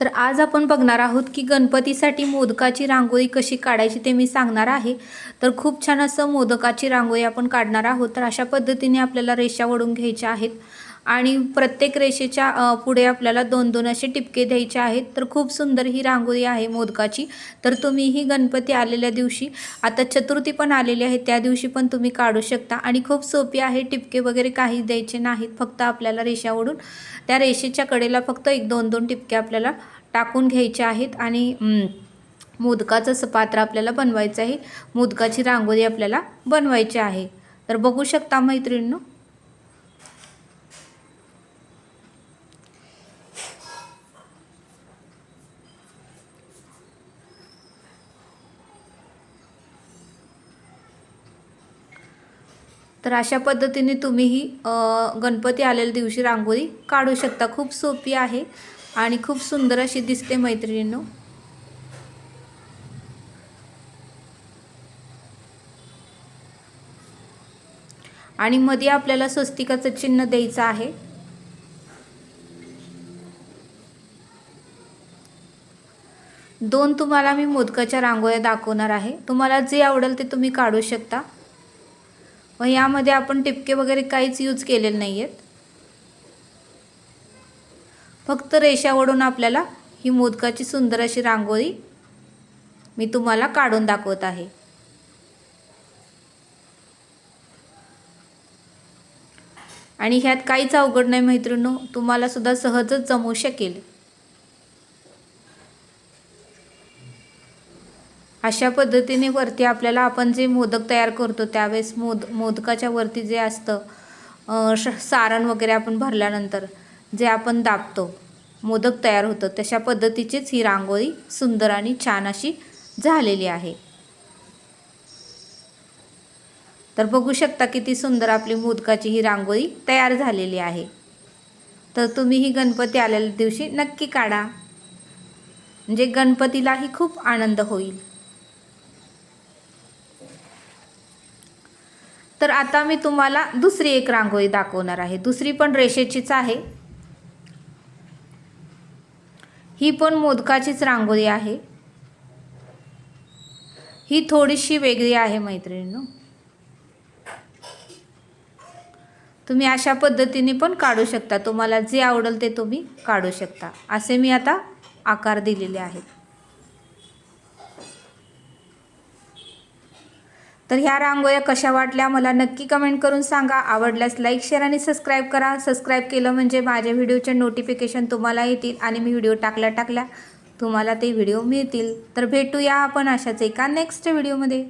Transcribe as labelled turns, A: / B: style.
A: तर आज आपण बघणार आहोत की गणपतीसाठी मोदकाची रांगोळी कशी काढायची ते मी सांगणार आहे। तर खूप छान असं मोदकाची रांगोळी आपण काढणार आहोत। तर अशा पद्धतीने आपल्याला रेषा ओढून घ्यायच्या आहेत आणि प्रत्येक रेषेच्या पुढे आपल्याला दोन दोन असे टिपके द्यायचे आहेत। तर खूप सुंदर ही रांगोळी आहे मोदकाची। तर तुम्ही ही गणपती आलेल्या दिवशी, आता चतुर्थी पण आलेली आहे त्या दिवशी पण तुम्ही काढू शकता आणि खूप सोपी आहे। टिपके वगैरे काही द्यायचे नाहीत, फक्त आपल्याला रेषा ओढून त्या रेषेच्या कडेला फक्त एक दोन दोन टिपके आपल्याला टाकून घ्यायचे आहेत आणि मोदकाचं असं पात्र आपल्याला बनवायचं आहे। मोदकाची रांगोळी आपल्याला बनवायची आहे। तर बघू शकता मैत्रिणींनो, तर अशा पद्धतीने तुम्ही ही गणपती आलेल्या दिवशी रांगोळी काढू शकता। खूप सोपी आहे आणि खूप सुंदर अशी दिसते मैत्रिणींनो। आणि मध्ये आपल्याला स्वस्तिकाचं चिन्ह द्यायचं आहे। दोन तुम्हाला मी मोदकाच्या रांगोळ्या दाखवणार आहे, तुम्हाला जे आवडेल ते तुम्ही काढू शकता। व यामध्ये आपण टिपके वगैरे काहीच यूज केलेले नाहीयेत, फक्त रेषा ओढून आपल्याला ही मोदकाची सुंदर अशी रांगोळी मी तुम्हाला काढून दाखवत आहे। आणि ह्यात काहीच अवघड नाही मैत्रिणींनो, तुम्हाला सुद्धा सहजच जमू शकेल। अशा पद्धतीने वरती आपल्याला आपण जे मोदक तयार करतो त्यावेळेस मोदकाच्या वरती जे असतं सारण वगैरे आपण भरल्यानंतर जे आपण दाबतो, मोदक तयार होतं, तशा पद्धतीचीच ही रांगोळी सुंदर आणि छान अशी झालेली आहे। तर बघू शकता किती सुंदर आपली मोदकाची ही रांगोळी तयार झालेली आहे। तर तुम्ही ही गणपती आलेल्या दिवशी नक्की काढा, म्हणजे गणपतीलाही खूप आनंद होईल। तर आता मी तुम्हाला दुसरी एक रांगोळी दाखवणार आहे, दुसरी पण रेषेचीच आहे। ही पण मोदकाचीच रांगोळी आहे, ही थोडीशी वेगळी आहे मैत्रिणींनो। तुम्ही अशा पद्धतीने पण काढू शकता, तुम्हाला जे आवडेल ते तुम्ही काढू शकता। असे मी आता आकार दिलेले आहेत। तर ह्या रांगोळ्या कशा वाटल्या मला नक्की कमेंट करून सांगा। आवडल्यास लाईक, शेअर आणि सबस्क्राईब करा। सबस्क्राईब केलं म्हणजे माझ्या व्हिडिओचे नोटिफिकेशन तुम्हाला येतील आणि मी व्हिडिओ टाकल्या तुम्हाला ते व्हिडिओ मिळतील। तर भेटूया आपण अशाच एका नेक्स्ट व्हिडिओमध्ये।